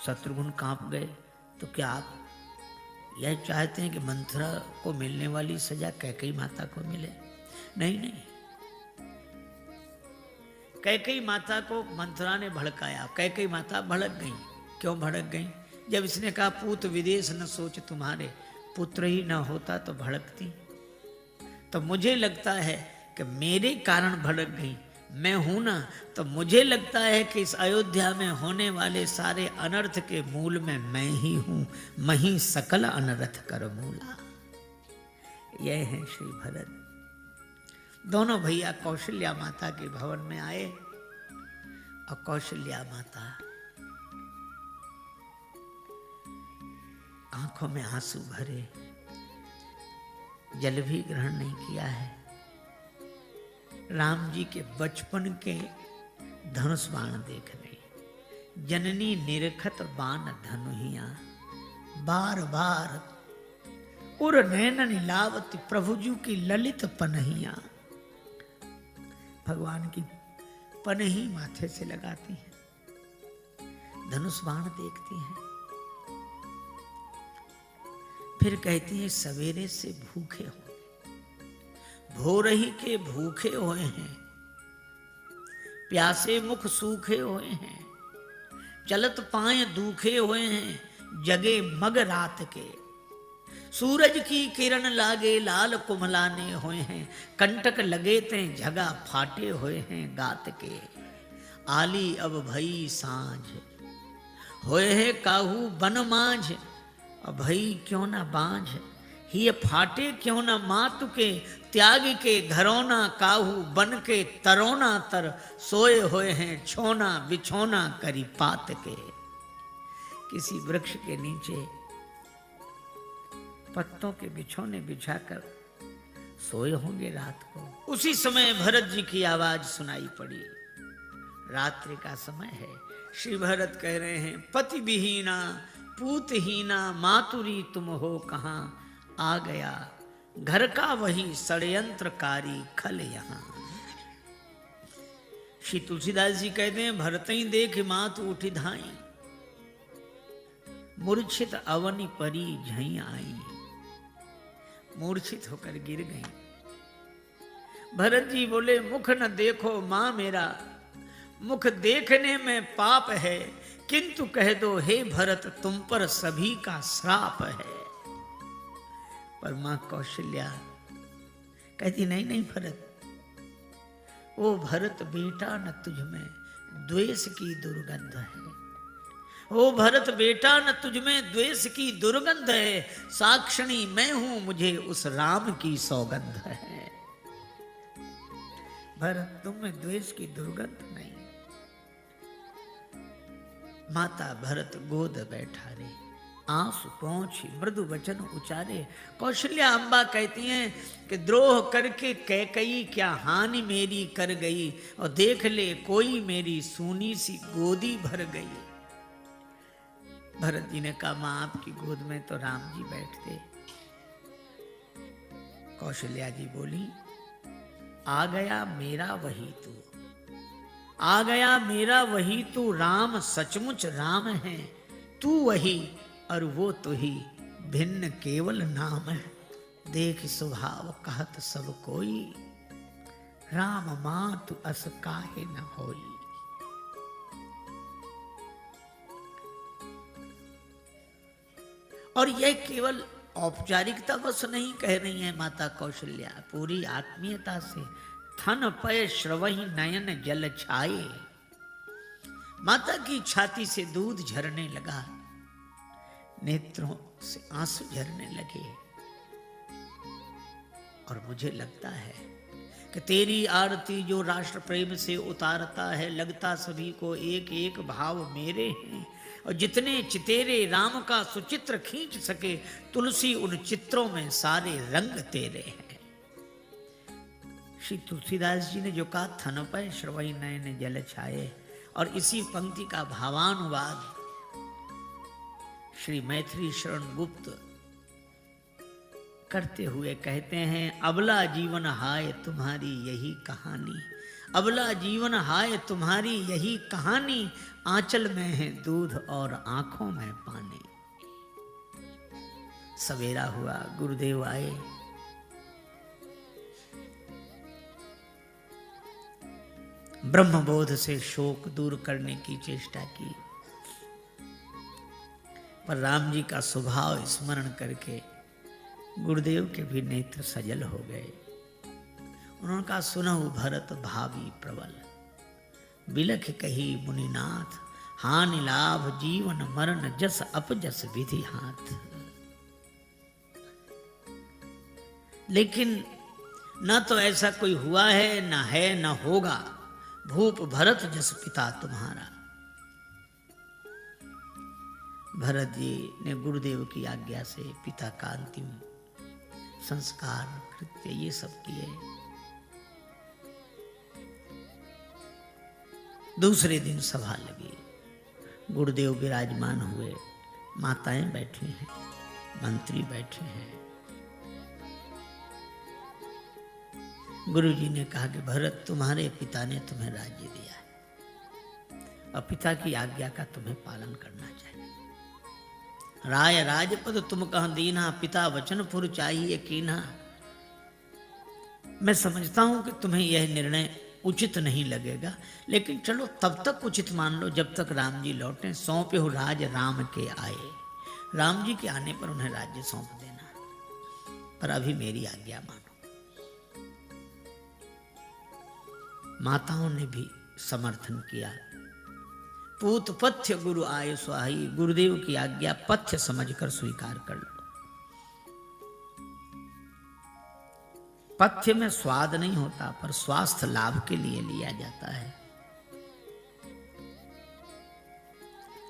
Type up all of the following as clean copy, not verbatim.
शत्रुघ्न कांप गए। तो क्या आप यह चाहते हैं कि मंथरा को मिलने वाली सजा कैकेयी माता को मिले? नहीं नहीं, कैकेयी माता को मंथरा ने भड़काया, कैकेयी माता भड़क गई। क्यों भड़क गई? जब इसने कहा पूत विदेश न सोच तुम्हारे, पुत्र ही न होता तो भड़कती। तो मुझे लगता है कि मेरे कारण भड़क गई। मैं हूं ना, तो मुझे लगता है कि इस अयोध्या में होने वाले सारे अनर्थ के मूल में मैं ही हूं। मही सकल अनर्थ कर मूला। यह है श्री भरत। दोनों भैया कौशल्या माता के भवन में आए और कौशल्या माता आंखों में आंसू भरे, जल भी ग्रहण नहीं किया है। राम जी के बचपन के धनुष बाण देख रहे। जननी निरखत बाण धनुहिया, बार बार उर नैनन लावती, प्रभुजू की ललित पनहिया। भगवान की पनही माथे से लगाती है, धनुष बाण देखती हैं, फिर कहती है सवेरे से भूखे हो, भोरही के भूखे हुए हैं, प्यासे मुख सूखे हुए हैं, चलत पाए दूखे हुए हैं, जगे मग रात के, सूरज की किरण लागे लाल कुमलाने हुए हैं, कंटक लगे ते झगा फाटे हुए हैं गात के। आली अब भई सांझ, होए है काहू बन माझ, अब भई क्यों ना बांझ, ही फाटे क्यों ना मातु के, त्याग के घरौना काहू बन के तरोना तर, सोए हुए हैं छोना बिछोना करी पात के। किसी वृक्ष के नीचे पत्तों के बिछोने बिछाकर सोए होंगे रात को। उसी समय भरत जी की आवाज सुनाई पड़ी। रात्रि का समय है। श्री भरत कह रहे हैं पति विहीना पूतहीना मातुरी तुम हो कहाँ, आ गया घर का वही षड्यंत्रकारी खल यहाँ। श्री तुलसीदास जी कहते हैं भरत ही देख मात उठी धाई, मूर्छित अवनि परी झई आई। मूर्छित होकर गिर गई। भरत जी बोले मुख न देखो मां मेरा, मुख देखने में पाप है, किंतु कह दो हे भरत तुम पर सभी का श्राप है। पर मां कौशल्या कहती नहीं नहीं भरत, ओ भरत बेटा न तुझ में द्वेष की दुर्गंध है, ओ भरत बेटा न तुझ में द्वेष की दुर्गंध है, साक्षणी मैं हूं मुझे उस राम की सौगंध है। भरत तुम में द्वेष की दुर्गंध नहीं। माता भरत गोद बैठा रे, आंसू पहुंची मृदु वचन उचारे। कौशल्या अम्बा कहती हैं कि द्रोह करके कैकेयी क्या हानि मेरी कर गई, और देख ले कोई मेरी सूनी सी गोदी भर गई। भरत जी ने कहा मां आपकी गोद में तो राम जी बैठते। कौशल्या जी बोली आ गया मेरा वही तू, आ गया मेरा वही तू, राम सचमुच राम है, तू वही और वो तो ही, भिन्न केवल नाम है। देख स्वभाव कहत सब कोई, राम मातु अस काहे न होई। और यह केवल औपचारिकता बस नहीं कह रही है माता कौशल्या, पूरी आत्मीयता से। थन पय श्रवही नयन जल छाए। माता की छाती से दूध झरने लगा, नेत्रों से आंसू झरने लगे। और मुझे लगता है कि तेरी आरती जो राष्ट्र प्रेम से उतारता है, लगता सभी को एक एक भाव मेरे हैं, और जितने चितेरे राम का सुचित्र खींच सके, तुलसी उन चित्रों में सारे रंग तेरे हैं। श्री तुलसीदास जी ने जो कहा थन पर श्रवई नयन जल छाए, और इसी पंक्ति का भावानुवाद श्री मैथिली शरण गुप्त करते हुए कहते हैं अबला जीवन हाय तुम्हारी यही कहानी, अबला जीवन हाय तुम्हारी यही कहानी, आंचल में है दूध और आंखों में पानी। सवेरा हुआ, गुरुदेव आए। ब्रह्मबोध से शोक दूर करने की चेष्टा की, पर राम जी का स्वभाव स्मरण करके गुरुदेव के भी नेत्र सजल हो गए। उन्होंने कहा, सुनहु भरत भावी प्रबल, बिलख कही मुनिनाथ, हानि लाभ जीवन मरण जस अपजस विधि हाथ। लेकिन न तो ऐसा कोई हुआ है, न है, न होगा, भूप भरत जस पिता तुम्हारा। भरत जी ने गुरुदेव की आज्ञा से पिता का अंतिम संस्कार कृत्य ये सब किए। दूसरे दिन सभा लगी, गुरुदेव विराजमान हुए, माताएं बैठी हैं, मंत्री बैठे हैं। गुरु जी ने कहा कि भरत, तुम्हारे पिता ने तुम्हें राज्य दिया है और पिता की आज्ञा का तुम्हें पालन करना चाहिए। राय राजपद तुम कह दीना, पिता वचनपुर चाहिए कीना। मैं समझता हूं कि तुम्हें यह निर्णय उचित नहीं लगेगा, लेकिन चलो तब तक उचित मान लो जब तक राम जी लौटे। सौंपे हो राज राम के आए, राम जी के आने पर उन्हें राज्य सौंप देना, पर अभी मेरी आज्ञा मानो। माताओं ने भी समर्थन किया। पूत पथ्य गुरु आय स्वाही, गुरुदेव की आज्ञा पथ्य समझकर स्वीकार कर लो। पथ्य में स्वाद नहीं होता, पर स्वास्थ्य लाभ के लिए लिया जाता है।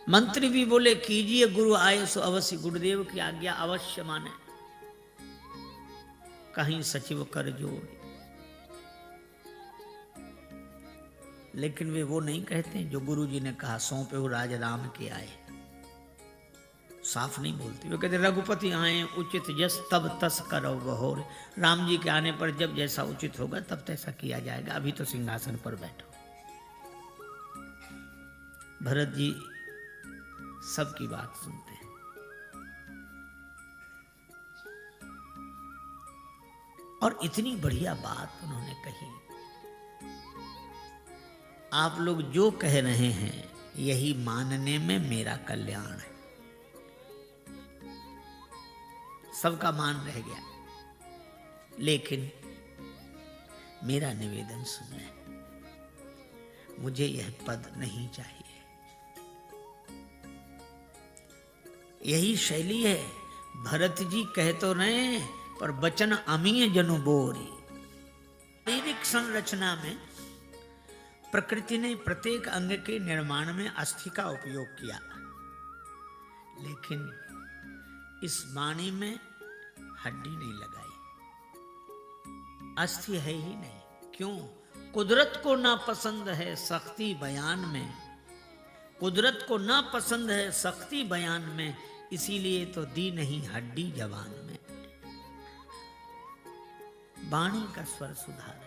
मंत्री भी बोले, कीजिए गुरु आए सो अवश्य, गुरुदेव की आज्ञा अवश्य माने। कहीं सचिव कर जोड़, लेकिन वे वो नहीं कहते जो गुरु जी ने कहा, सौंपे हो राज राम के आए। साफ नहीं बोलते, वे कहते रघुपति आए उचित जस तब तस करो बहोर। राम जी के आने पर जब जैसा उचित होगा तब तैसा किया जाएगा, अभी तो सिंहासन पर बैठो। भरत जी सबकी बात सुनते हैं। और इतनी बढ़िया बात उन्होंने कही, आप लोग जो कह रहे हैं यही मानने में मेरा कल्याण है। सबका मान रह गया, लेकिन मेरा निवेदन सुने, मुझे यह पद नहीं चाहिए। यही शैली है, भरत जी कह तो रहे पर बचन अमीय जनु बोरी। शारीरिक संरचना में प्रकृति ने प्रत्येक अंग के निर्माण में अस्थि का उपयोग किया, लेकिन इस वाणी में हड्डी नहीं लगाई, अस्थि है ही नहीं। क्यों? कुदरत को ना पसंद है सख्ती बयान में, कुदरत को ना पसंद है सख्ती बयान में, इसीलिए तो दी नहीं हड्डी जवान में। वाणी का स्वर सुधार।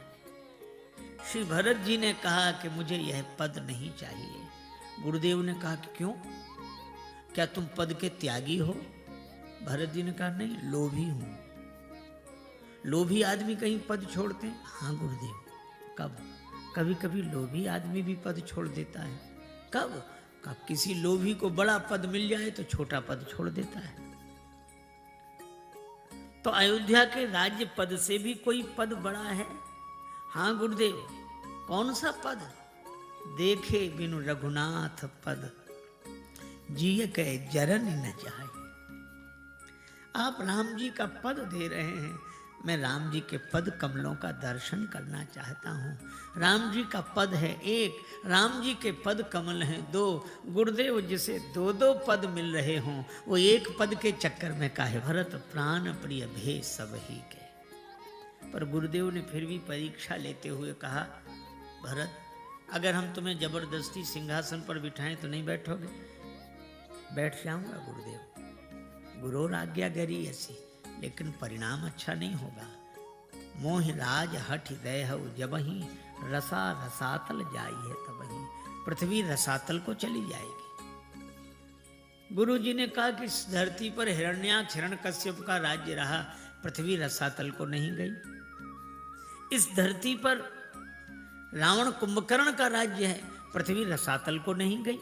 श्री भरत जी ने कहा कि मुझे यह पद नहीं चाहिए। गुरुदेव ने कहा कि क्यों, क्या तुम पद के त्यागी हो? भरत जी ने कहा नहीं, लोभी हूं। लोभी आदमी कहीं पद छोड़ते हैं? हाँ गुरुदेव, कब? कभी कभी लोभी आदमी भी पद छोड़ देता है। कब? किसी लोभी को बड़ा पद मिल जाए तो छोटा पद छोड़ देता है। तो अयोध्या के राज्य पद से भी कोई पद बड़ा है? हाँ गुरुदेव। कौन सा पद? देखे बिनु रघुनाथ पद, जिय के जरन न जाए। आप राम जी का पद दे रहे हैं, मैं राम जी के पद कमलों का दर्शन करना चाहता हूँ। राम जी का पद है एक, राम जी के पद कमल हैं दो। गुरुदेव जिसे दो दो पद मिल रहे हों, वो एक पद के चक्कर में काहे? भरत प्राण प्रिय भे सब ही के। पर गुरुदेव ने फिर भी परीक्षा लेते हुए कहा, भरत अगर हम तुम्हें जबरदस्ती सिंहासन पर बिठाएं तो नहीं बैठोगे? बैठ जाऊंगा गुरुदेव, गुरु आज्ञा गरी ऐसी, लेकिन परिणाम अच्छा नहीं होगा। मोह राज हठ दय जबहि, रसा रसातल जाई है तब ही, पृथ्वी रसातल को चली जाएगी। गुरु जी ने कहा कि इस धरती पर हिरण्याक्ष हिरण्यकश्यप का राज्य रहा, पृथ्वी रसातल को नहीं गई। इस धरती पर रावण कुंभकर्ण का राज्य है, पृथ्वी रसातल को नहीं गई।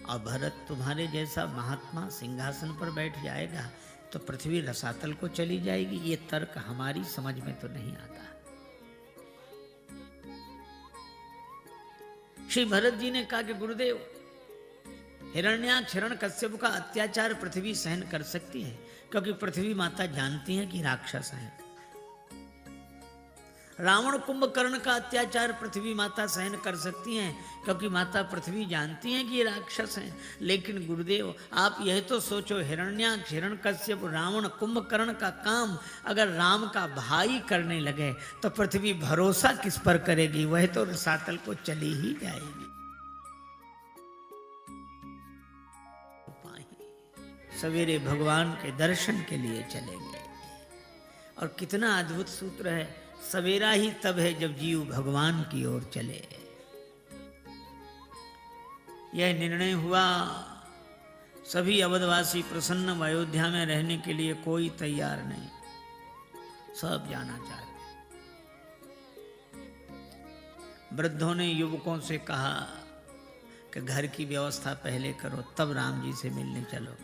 और भरत तुम्हारे जैसा महात्मा सिंहासन पर बैठ जाएगा तो पृथ्वी रसातल को चली जाएगी। ये तर्क हमारी समझ में तो नहीं आता। श्री भरत जी ने कहा कि गुरुदेव, हिरण्याक्ष हिरण्यकश्यप का अत्याचार पृथ्वी सहन कर सकती है, क्योंकि पृथ्वी माता जानती है कि राक्षस हैं। रावण कुंभकर्ण का अत्याचार पृथ्वी माता सहन कर सकती हैं, क्योंकि माता पृथ्वी जानती हैं कि ये राक्षस हैं। लेकिन गुरुदेव, आप यह तो सोचो, हिरण्याक्ष हिरण्यकश्यप रावण कुंभकर्ण का काम अगर राम का भाई करने लगे तो पृथ्वी भरोसा किस पर करेगी? वह तो रसातल को चली ही जाएगी। सवेरे भगवान के दर्शन के लिए चलेंगे। और कितना अद्भुत सूत्र है, सवेरा ही तब है जब जीव भगवान की ओर चले। यह निर्णय हुआ, सभी अवधवासी प्रसन्न, अयोध्या में रहने के लिए कोई तैयार नहीं, सब जाना चाहते। वृद्धों ने युवकों से कहा कि घर की व्यवस्था पहले करो, तब राम जी से मिलने चलो।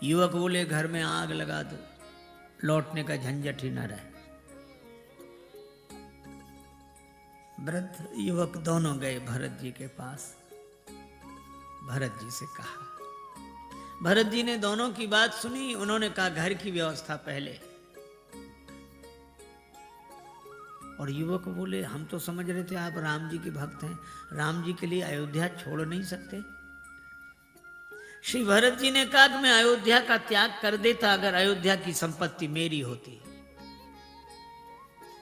युवक बोले घर में आग लगा दो, लौटने का झंझट ही न रहे। वृद्ध युवक दोनों गए भरत जी के पास, भरत जी से कहा। भरत जी ने दोनों की बात सुनी। उन्होंने कहा घर की व्यवस्था पहले। और युवक बोले हम तो समझ रहे थे आप राम जी के भक्त हैं, राम जी के लिए अयोध्या छोड़ नहीं सकते। श्री भरत जी ने कहा कि मैं अयोध्या का त्याग कर देता अगर अयोध्या की संपत्ति मेरी होती।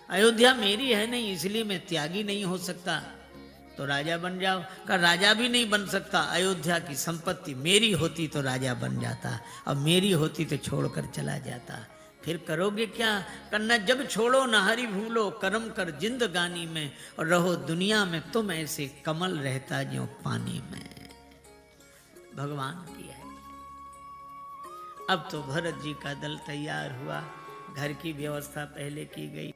अयोध्या मेरी है नहीं, इसलिए मैं त्यागी नहीं हो सकता। तो राजा बन जाओ। का राजा भी नहीं बन सकता, अयोध्या की संपत्ति मेरी होती तो राजा बन जाता, अब मेरी होती तो छोड़कर चला जाता। फिर करोगे क्या? करना जब छोड़ो न हरि भूलो, कर्म कर जिंदगानी में, और रहो दुनिया में तुम ऐसे कमल रहता ज्यों पानी में। भगवान की है। अब तो भरत जी का दल तैयार हुआ, घर की व्यवस्था पहले की गई।